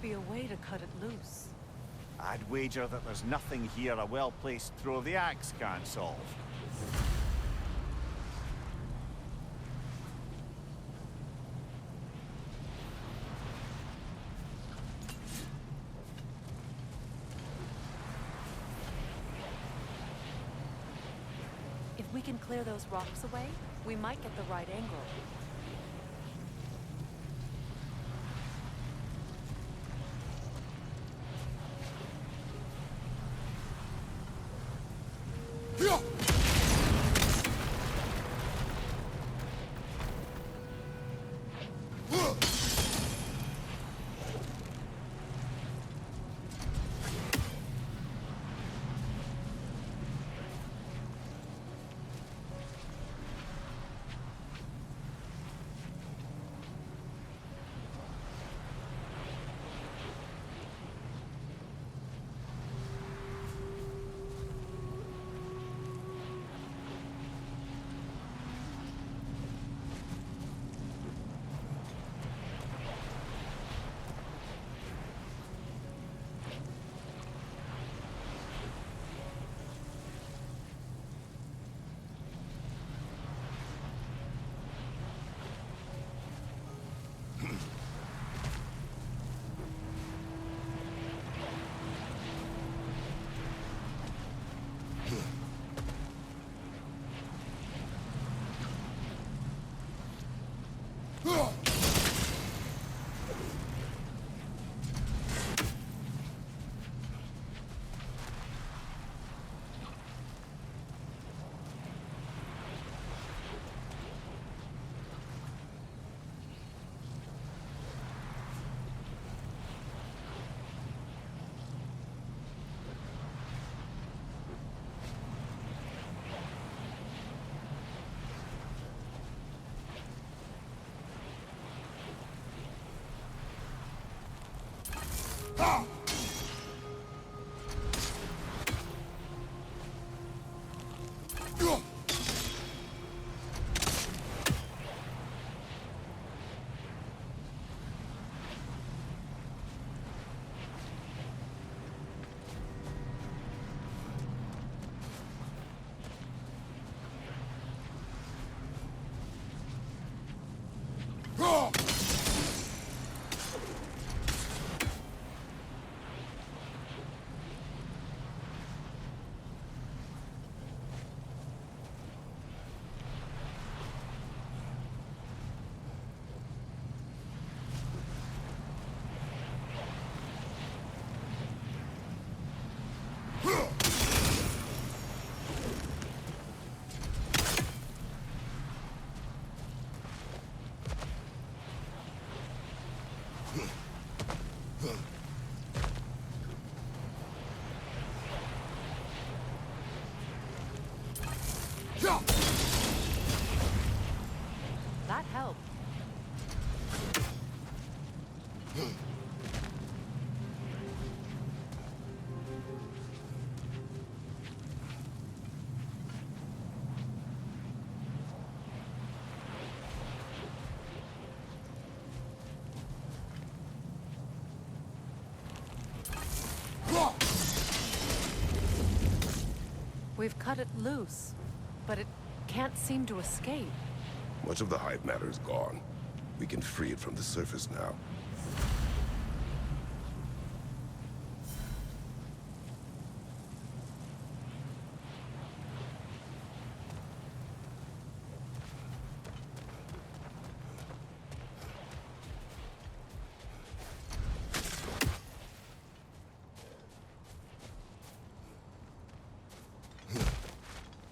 be a way to cut it loose. I'd wager that there's nothing here a well-placed throw of the axe can't solve. If we can clear those rocks away, we might get the right angle. That helped. We've cut it loose, but it can't seem to escape. Much of the hive matter is gone. We can free it from the surface now.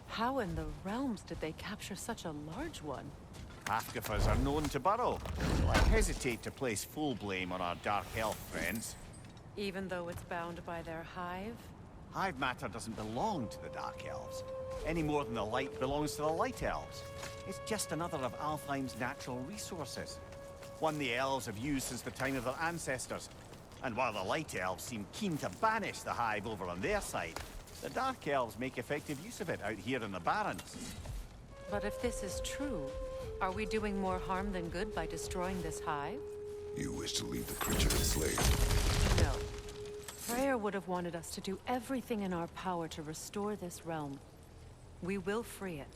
How in the realms did they capture such a large one? Halfgafers are known to burrow. I hesitate to place full blame on our dark elf friends. Even though it's bound by their hive? Hive matter doesn't belong to the dark elves, any more than the light belongs to the light elves. It's just another of Alfheim's natural resources. One the elves have used since the time of their ancestors. And while the light elves seem keen to banish the hive over on their side, the dark elves make effective use of it out here in the Barrens. But if this is true, are we doing more harm than good by destroying this hive? You wish to leave the creature enslaved? No. Freyr would have wanted us to do everything in our power to restore this realm. We will free it.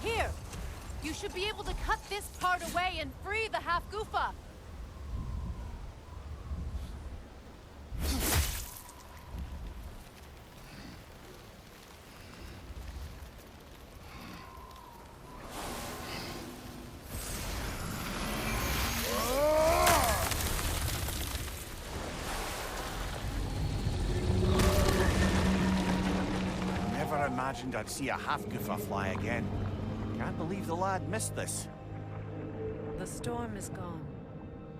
Here! You should be able to cut this part away and free the half-goofa! Never imagined I'd see a half-goofa fly again. Can't believe the lad missed this. The storm is gone.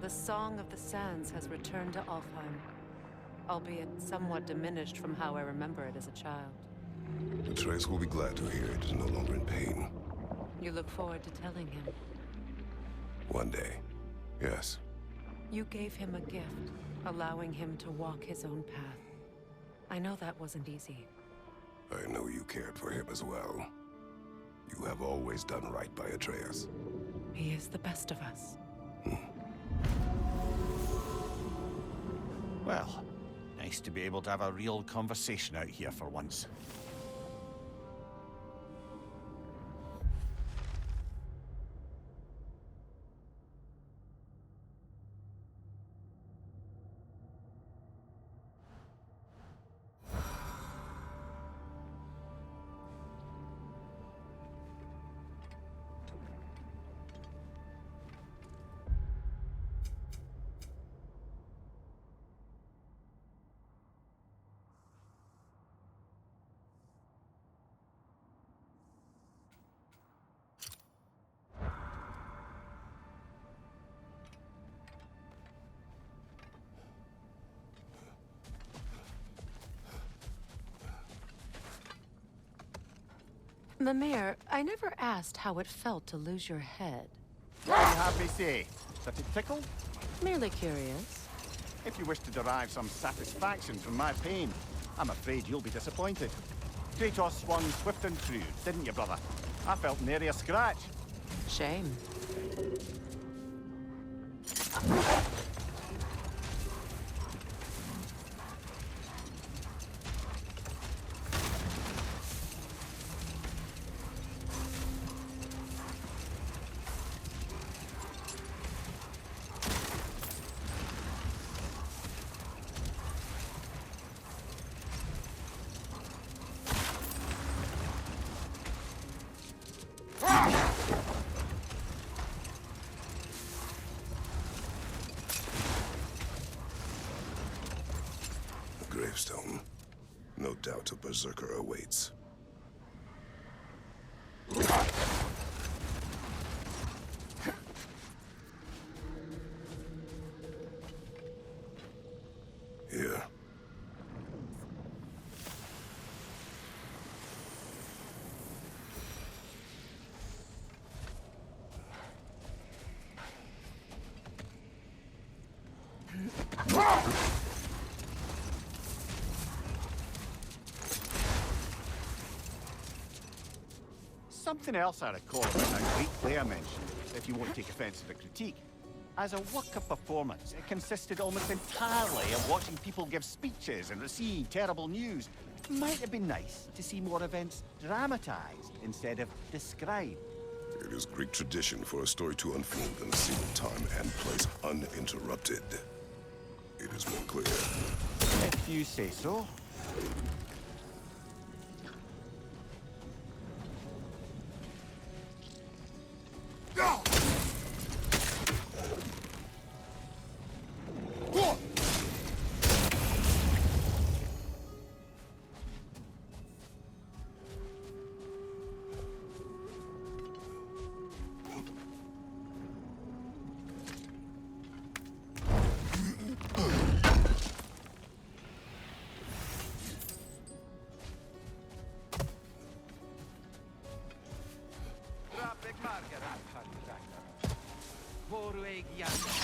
The Song of the Sands has returned to Alfheim, albeit somewhat diminished from how I remember it as a child. Atreus will be glad to hear it is no longer in pain. You look forward to telling him. One day. Yes. You gave him a gift, allowing him to walk his own path. I know that wasn't easy. I know you cared for him as well. You have always done right by Atreus. He is the best of us. Well, nice to be able to have a real conversation out here for once. Mimir, I never asked how it felt to lose your head. What do you have me say? That it tickle? Merely curious. If you wish to derive some satisfaction from my pain, I'm afraid you'll be disappointed. Kratos swung swift and true, didn't you, brother? I felt nary a scratch. Shame. Gravestone. No doubt a berserker awaits. Here. something else I recall about that great player mentioned, if you won't take offence to the critique. As a work of performance, it consisted almost entirely of watching people give speeches and receive terrible news. Might have been nice to see more events dramatized instead of described. It is Greek tradition for a story to unfold in a single time and place uninterrupted. It is more clear. If you say so. War Ragnarök.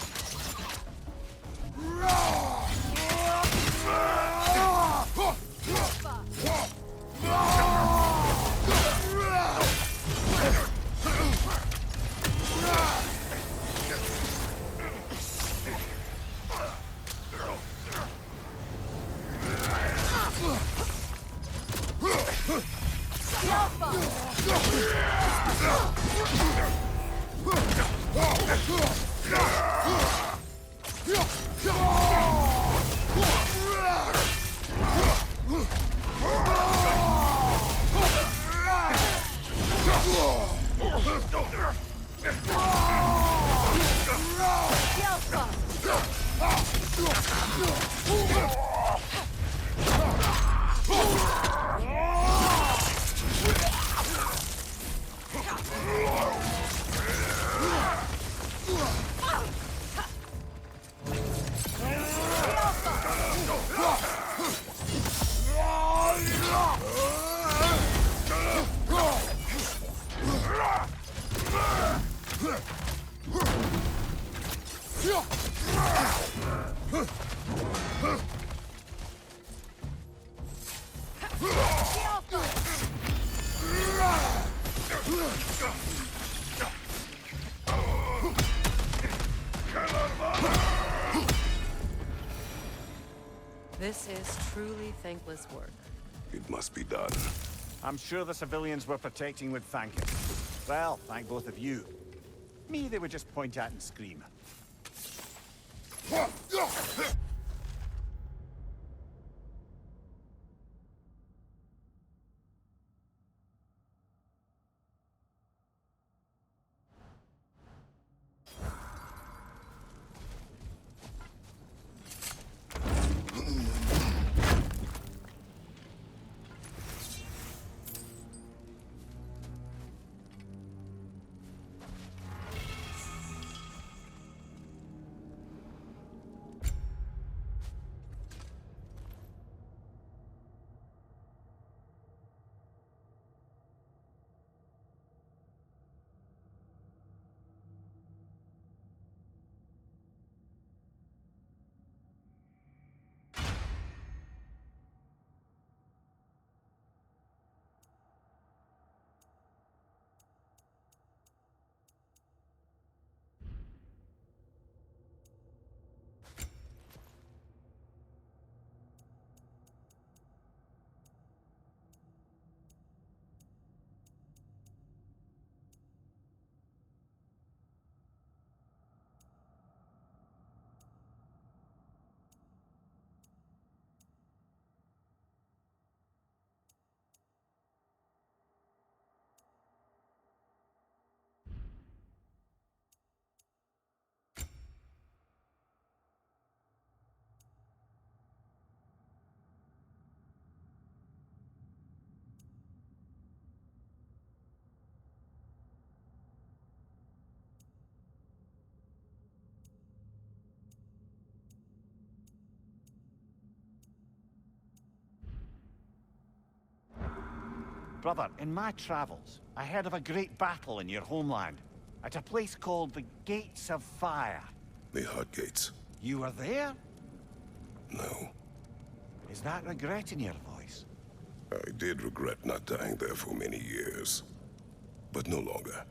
This is truly thankless work. It must be done. I'm sure the civilians we're protecting would thank us. Well, thank both of you. Me, they would just point at and scream. Brother, in my travels, I heard of a great battle in your homeland, at a place called the Gates of Fire. The Hut Gates. You were there? No. Is that regret in your voice? I did regret not dying there for many years. but no longer.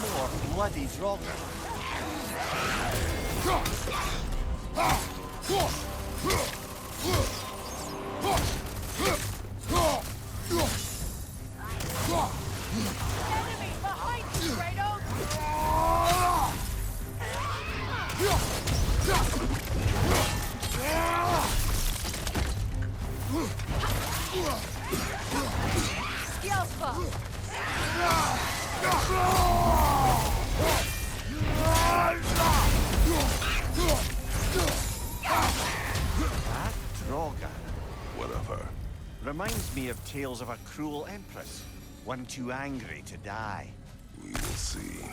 More bloody Draugr. Enemy behind you, Kratos! Skillful! That Draugr What of her? reminds me of tales of a cruel empress, one too angry to die. We will see.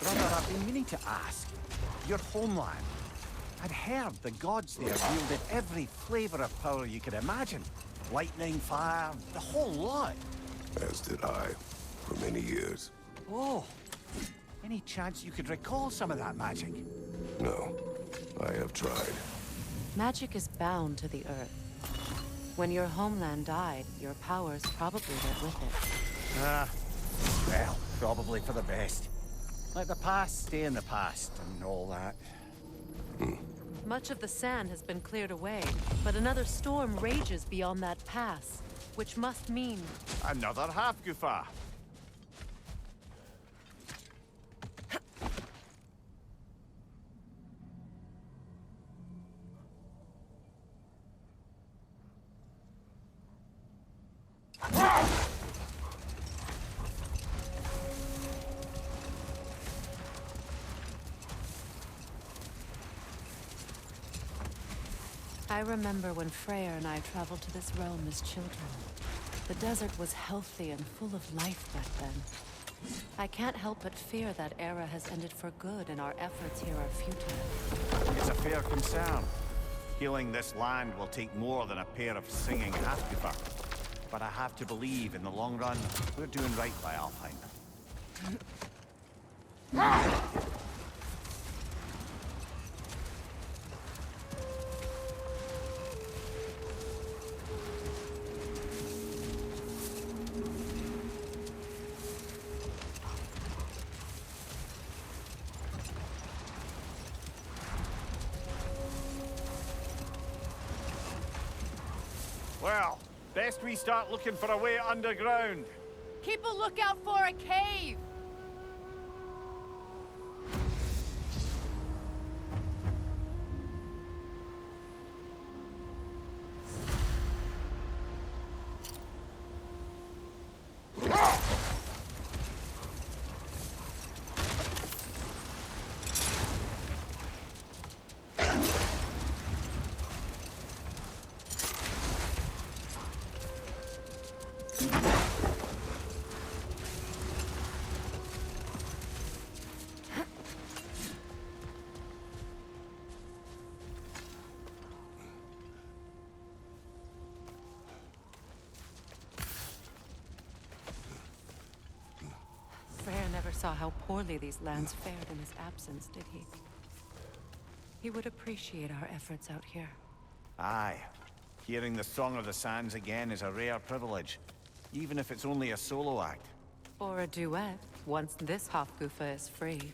Brother, I've been meaning to ask. Your homeland. I'd heard the gods there wielded every flavor of power you could imagine. Lightning, fire, the whole lot. As did I, for many years. Oh, any chance you could recall some of that magic? No, I have tried. Magic is bound to the earth. When your homeland died, your powers probably went with it. Well, probably for the best. Let the past stay in the past and all that. Much of the sand has been cleared away, but another storm rages beyond that pass, which must mean... Another half-goofa. I remember when Freyr and I traveled to this realm as children. The desert was healthy and full of life back then. I can't help but fear that era has ended for good and our efforts here are futile. It's a fair concern. Healing this land will take more than a pair of singing half-goofa. But I have to believe in the long run, we're doing right by Alfheim. Suggest we start looking for a way underground. Keep a lookout for a cave! Never saw how poorly these lands fared in his absence, did he? He would appreciate our efforts out here. Aye. Hearing the Song of the Sands again is a rare privilege, even if it's only a solo act. Or a duet, once this Hofgufa is free.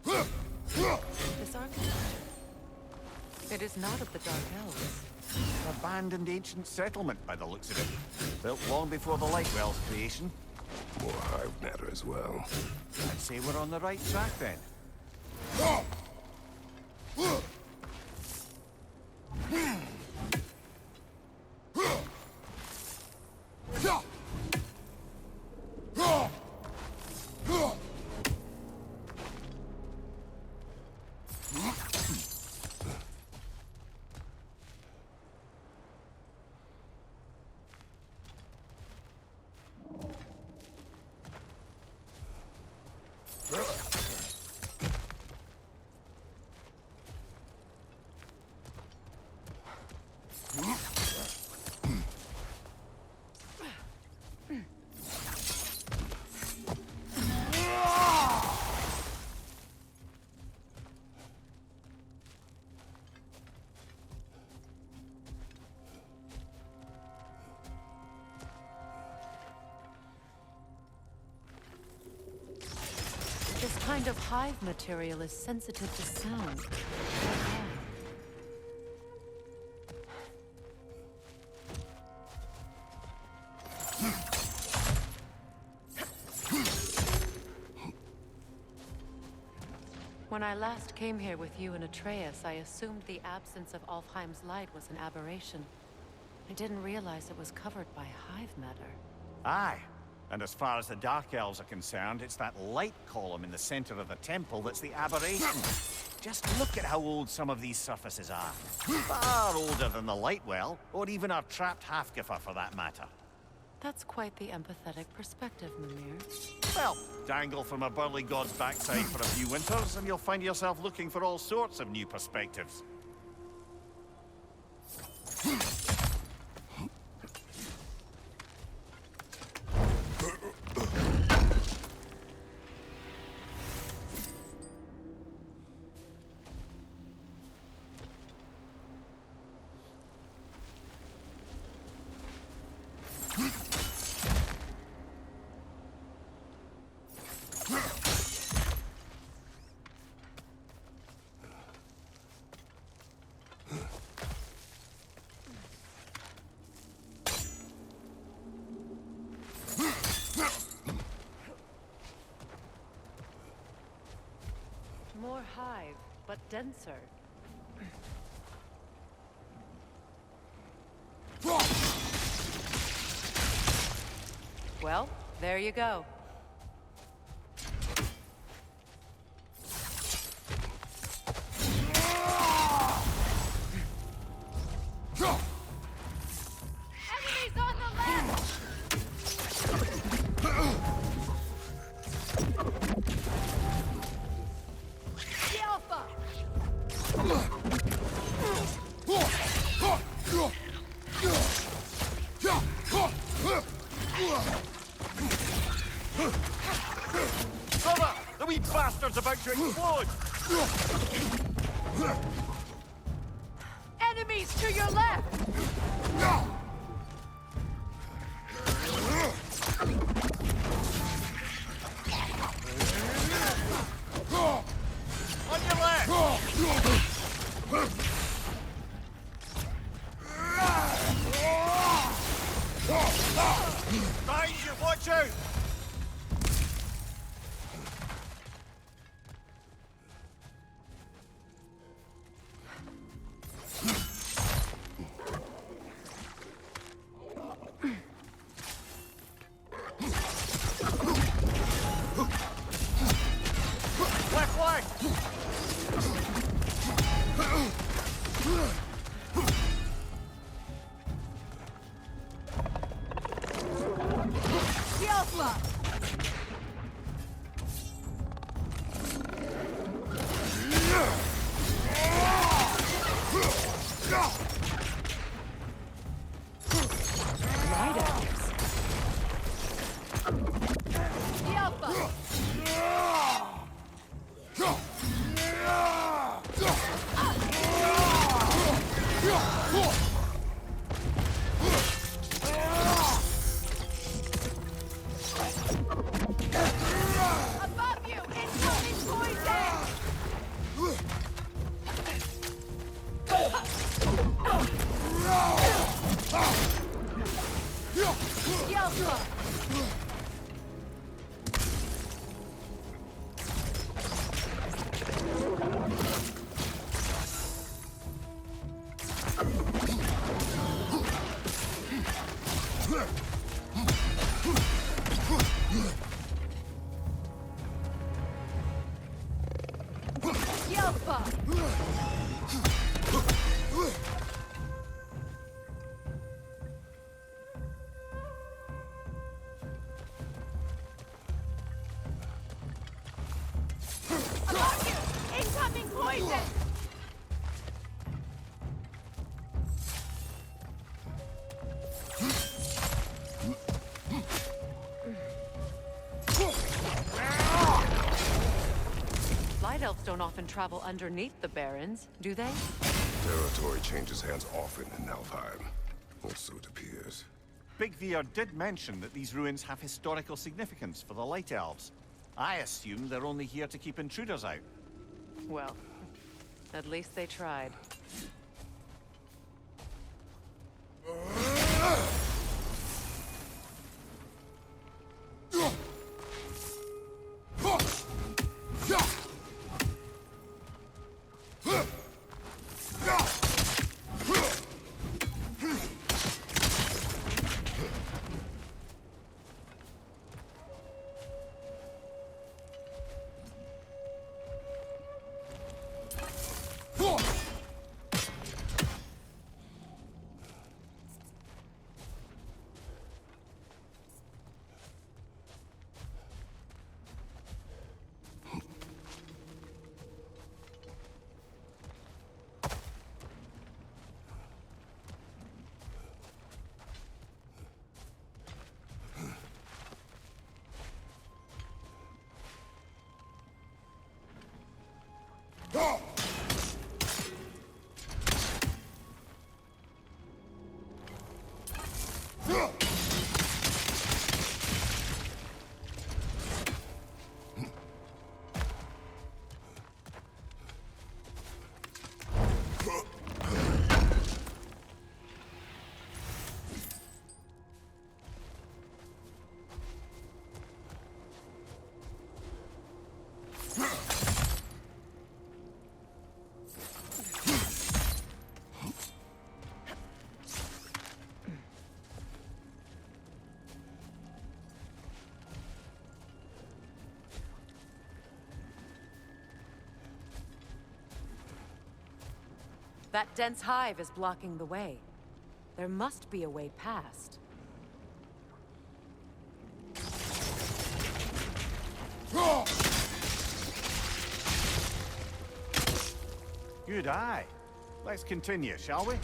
This architecture. It is not of the Dark Elves. Abandoned ancient settlement by the looks of it. Built long before the Lightwell's creation. More hive matter as well. I'd say we're on the right track then. This kind of hive material is sensitive to sound. When I last came here with you and Atreus, I assumed the absence of Alfheim's light was an aberration. I didn't realize it was covered by hive matter. Aye. And as far as the Dark Elves are concerned, it's that light column in the center of the temple that's the aberration. Just look at how old some of these surfaces are. Far older than the Lightwell, or even our trapped Hafgifa for that matter. That's quite the empathetic perspective, Mimir. Well, dangle from a burly god's backside for a few winters, and you'll find yourself looking for all sorts of new perspectives. More hive, but denser. Well, there you go. Enemies on the left! Brother! The wee bastard's about to explode! Enemies to your left! Incoming poison! Light elves don't often travel underneath the barrens, do they? Territory changes hands often in Alfheim. Or so it appears. Big Veer did mention that these ruins have historical significance for the Light Elves. I assume they're only here to keep intruders out. Well, at least they tried. That dense hive is blocking the way. There must be a way past. Good eye. Let's continue, shall we?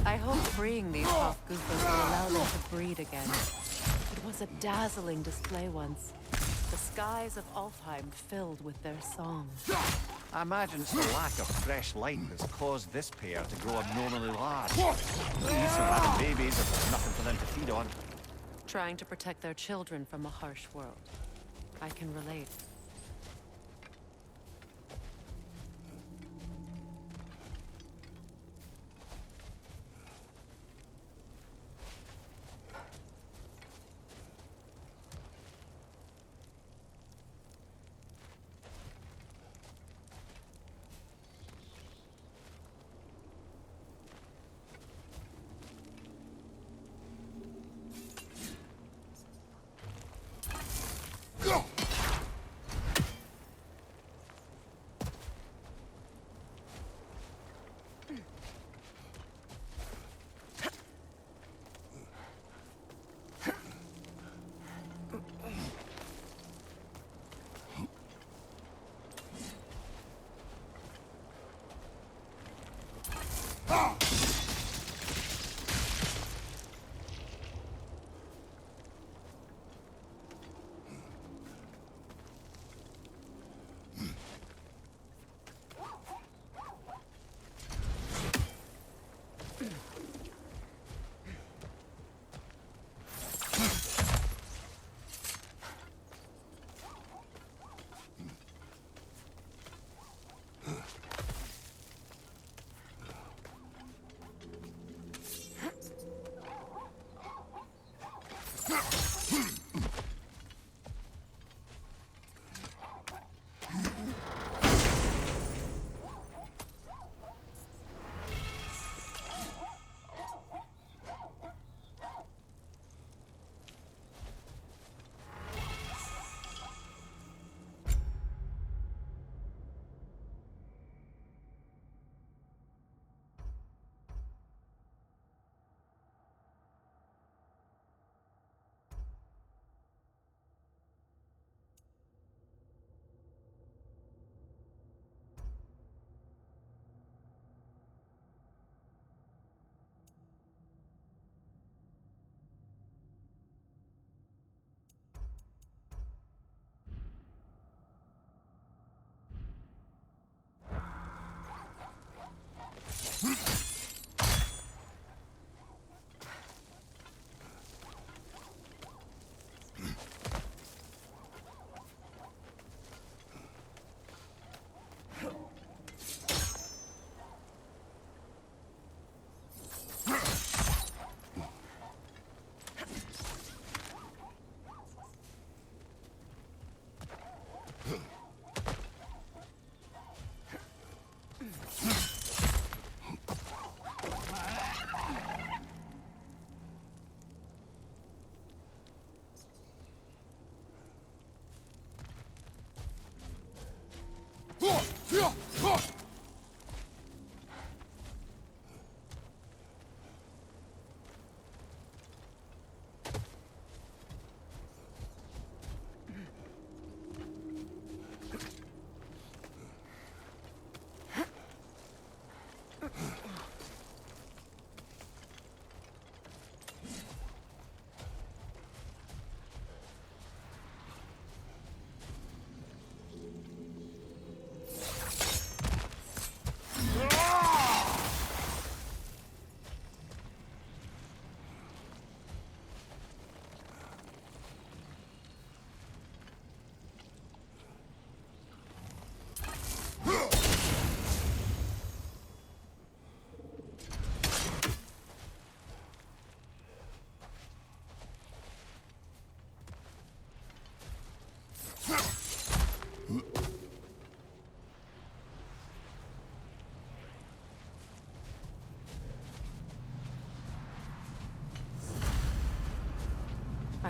I hope freeing these tough goofers will allow them to breed again. It was a dazzling display once. The skies of Alfheim filled with their song. I imagine it's the lack of fresh light that's caused this pair to grow abnormally large. No use of having babies if there's nothing for them to feed on. Trying to protect their children from a harsh world. I can relate.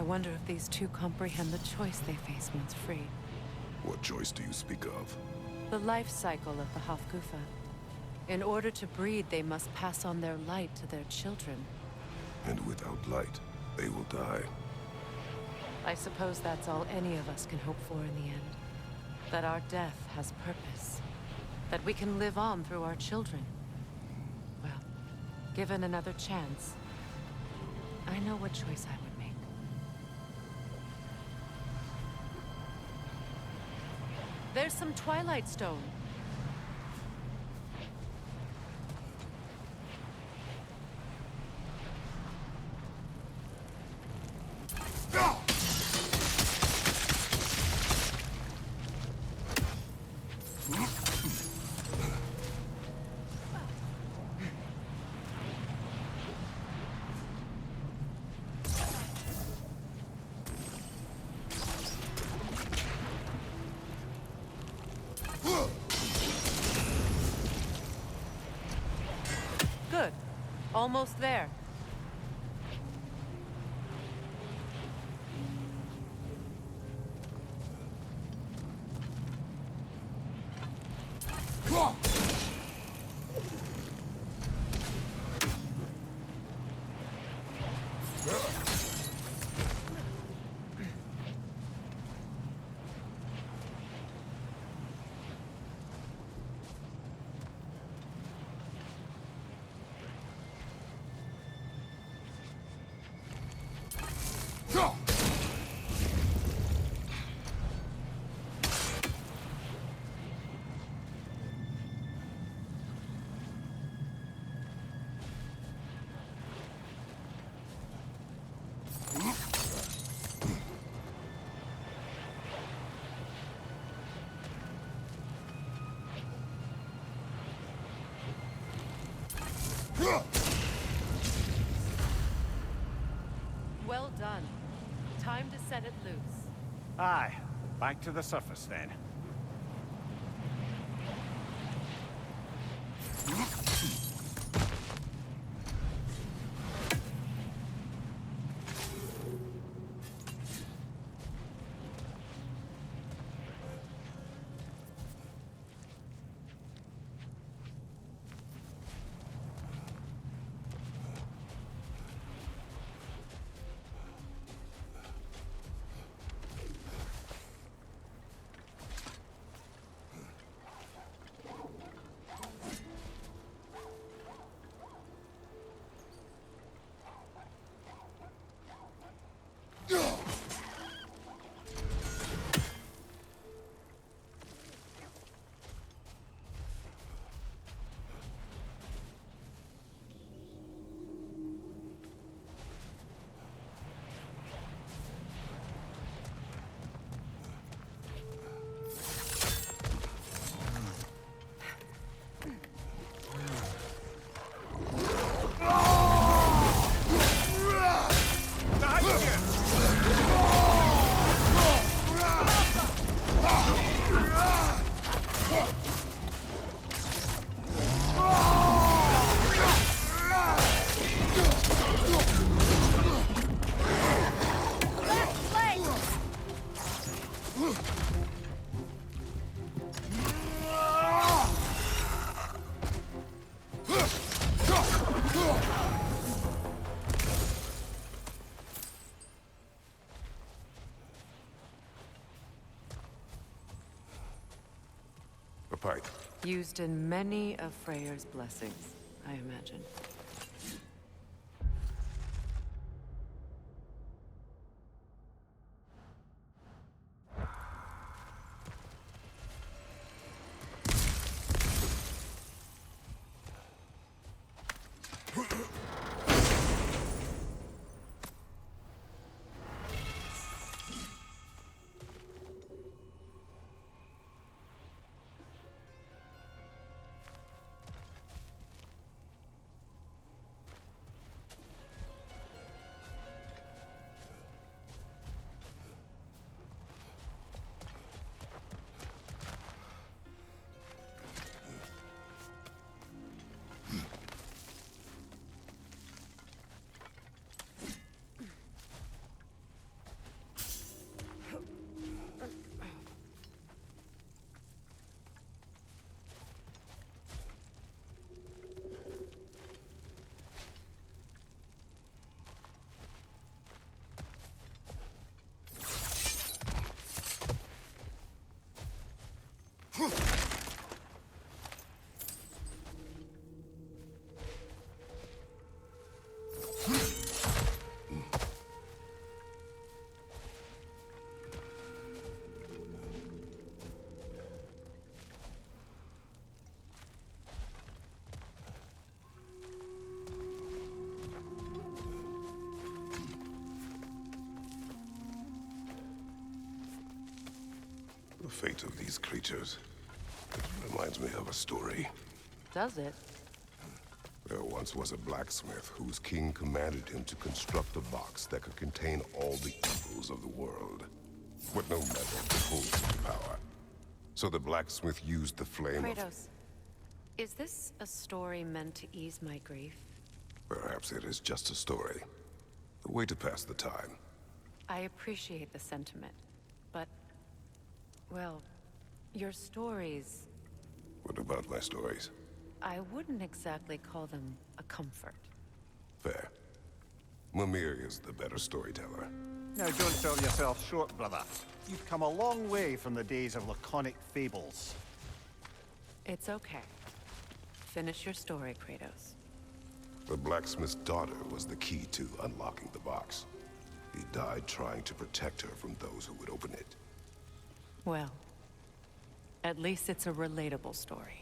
wonder if these two comprehend the choice they face once free. What choice do you speak of? The life cycle of the Hafgufa. In order to breed, they must pass on their light to their children. And without light, they will die. I suppose that's all any of us can hope for in the end. That our death has purpose. That we can live on through our children. Well, given another chance, I know what choice I would make. There's some Twilight Stone. Good. Almost there. Well done. Time to set it loose. Aye. Back to the surface then. A pipe. Used in many of Freyr's blessings, I imagine. The fate of these creatures, it reminds me of a story. Does it? There once was a blacksmith whose king commanded him to construct a box that could contain all the evils of the world, with no metal to hold such power. So the blacksmith used the flame of... Kratos, is this a story meant to ease my grief? Perhaps it is just a story. A way to pass the time. I appreciate the sentiment, but... well, your stories... What about my stories? I wouldn't exactly call them a comfort. Fair. Mimir is the better storyteller. Now don't sell yourself short, brother. You've come a long way from the days of laconic fables. It's okay. Finish your story, Kratos. The blacksmith's daughter was the key to unlocking the box. He died trying to protect her from those who would open it. Well, at least it's a relatable story.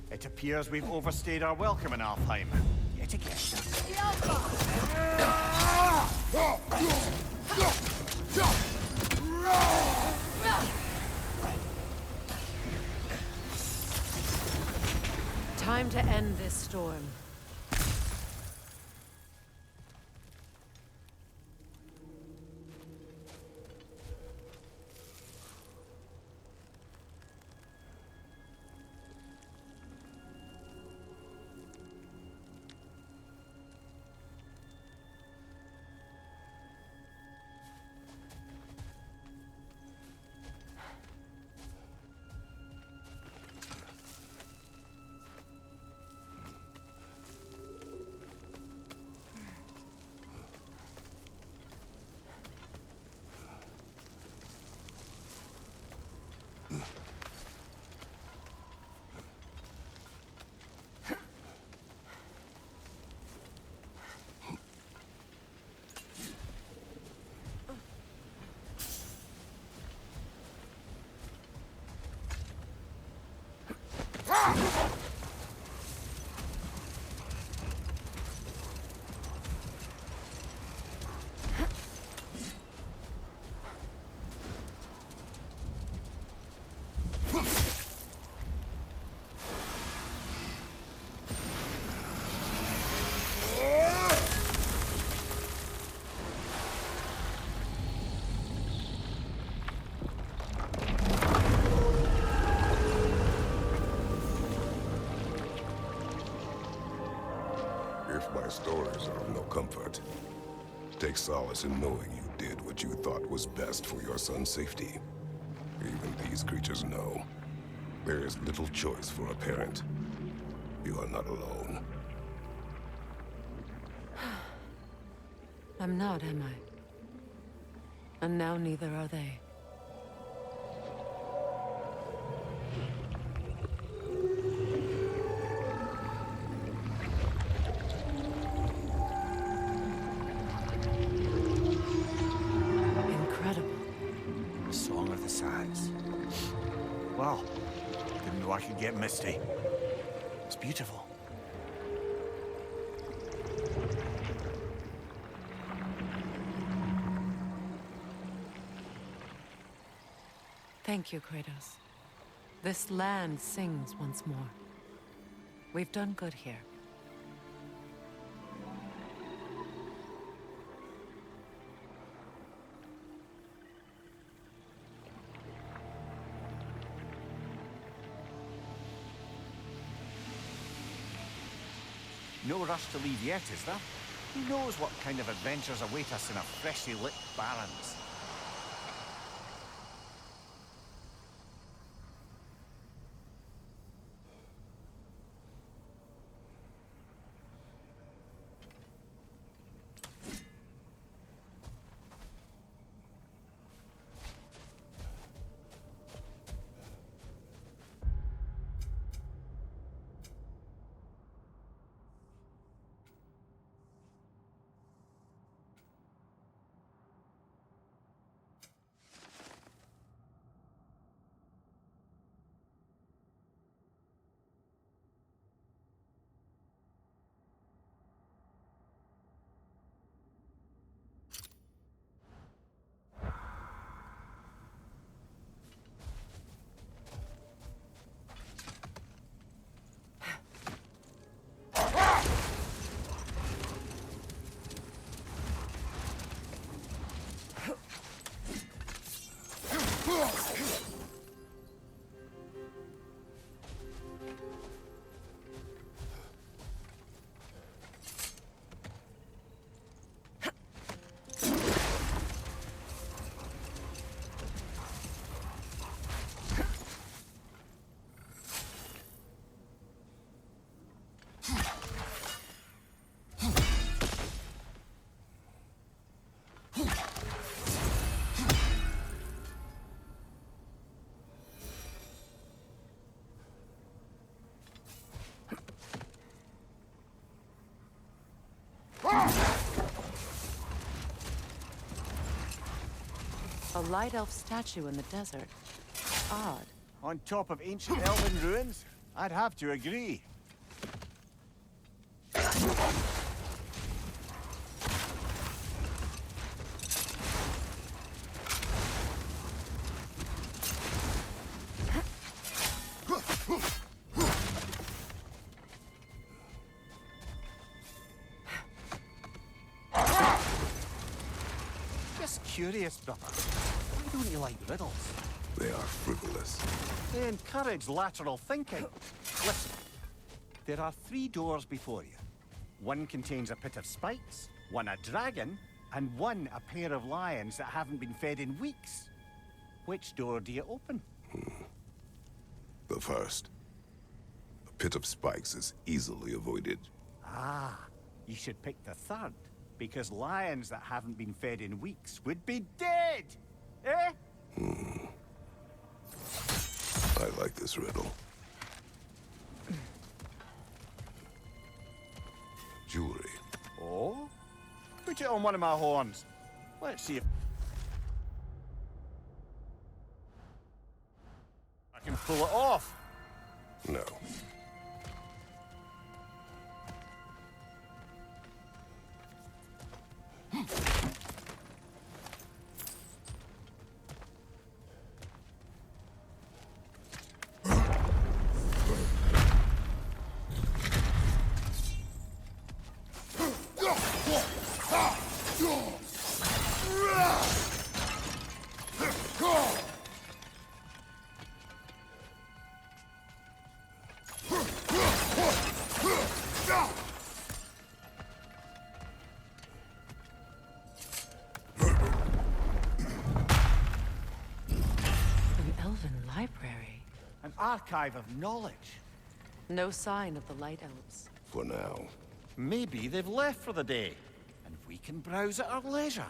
It appears we've overstayed our welcome in Alfheim. Yet again. Time to end this storm. My stories are of no comfort. Take solace in knowing you did what you thought was best for your son's safety. Even these creatures know. There is little choice for a parent. You are not alone. I'm not, am I? And now neither are they. Incredible. Song of the Sands. Wow. Didn't know I could get misty. It's beautiful. Thank you, Kratos. This land sings once more. We've done good here. No rush to leave yet, is there? Who knows what kind of adventures await us in our freshly lit barrens? A light elf statue in the desert. Odd. On top of ancient elven ruins? I'd have to agree. Just curious, brother. Why don't you like riddles? They are frivolous. They encourage lateral thinking. Listen, there are 3 doors before you. One contains a pit of spikes, one a dragon, and one a pair of lions that haven't been fed in weeks. Which door do you open? The first. A pit of spikes is easily avoided. Ah, you should pick the third, because lions that haven't been fed in weeks would be dead! Eh? I like this riddle. Jewelry. Oh? Put it on one of my horns. Let's see if I can pull it off. No. An archive of knowledge. No sign of the Light Elves. For now. Maybe they've left for the day, and we can browse at our leisure.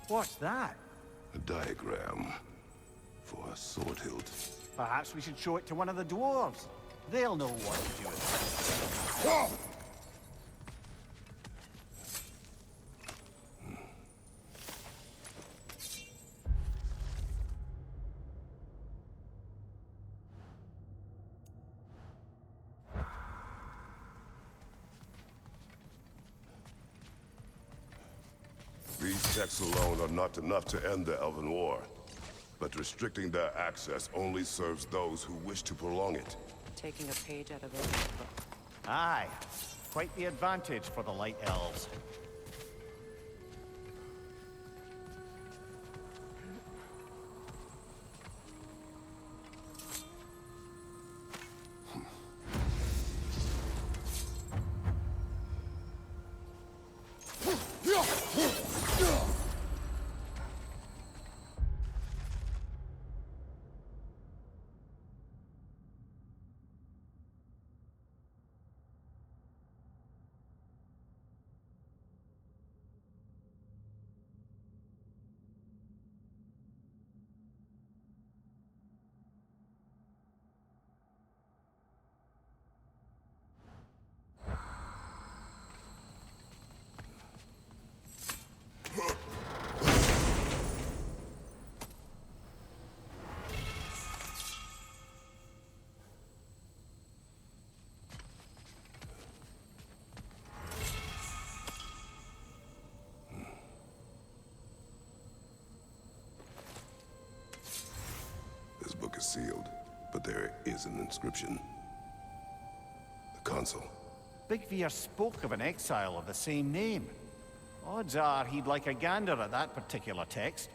What's that? A diagram for a sword hilt. Perhaps we should show it to one of the dwarves. They'll know what to do with it. These texts alone are not enough to end the Elven War. But restricting their access only serves those who wish to prolong it. Taking a page out of Odin's book. Aye, quite the advantage for the Light Elves. This book is sealed, but there is an inscription. The console. Big Veer spoke of an exile of the same name. Odds are he'd like a gander at that particular text.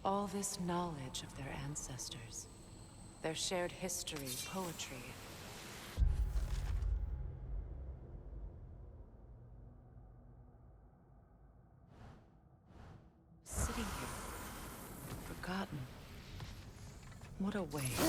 All this knowledge of their ancestors, their shared history, poetry. Sitting here, forgotten. What a waste.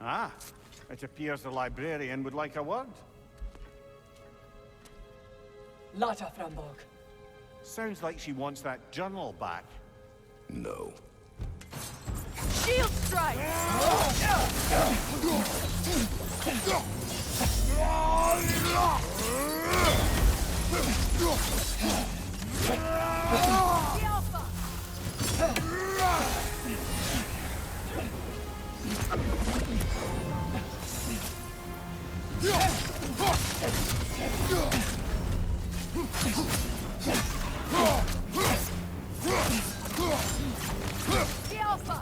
Ah, it appears the librarian would like a word. Lata Framborg. Sounds like she wants that journal back. No. Shield strike! The Alpha!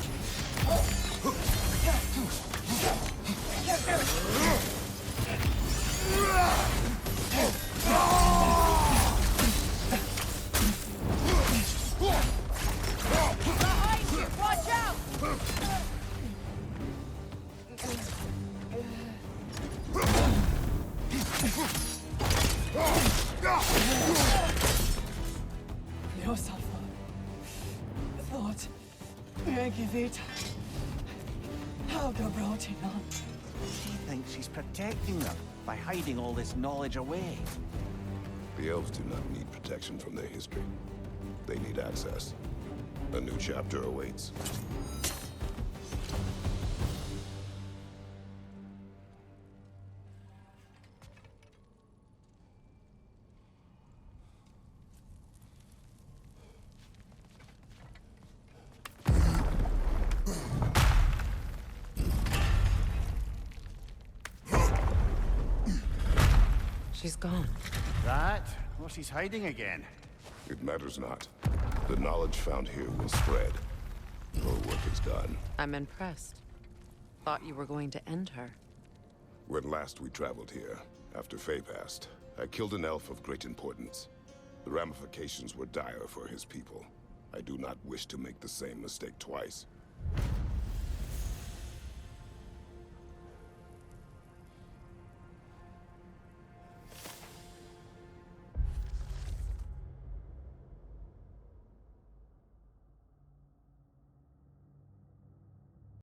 She thinks she's protecting them by hiding all this knowledge away. The elves do not need protection from their history. They need access. A new chapter awaits. She's gone. That? Or she's hiding again. It matters not. The knowledge found here will spread. Your work is done. I'm impressed. Thought you were going to end her. When last we traveled here, after Faye passed, I killed an elf of great importance. The ramifications were dire for his people. I do not wish to make the same mistake twice.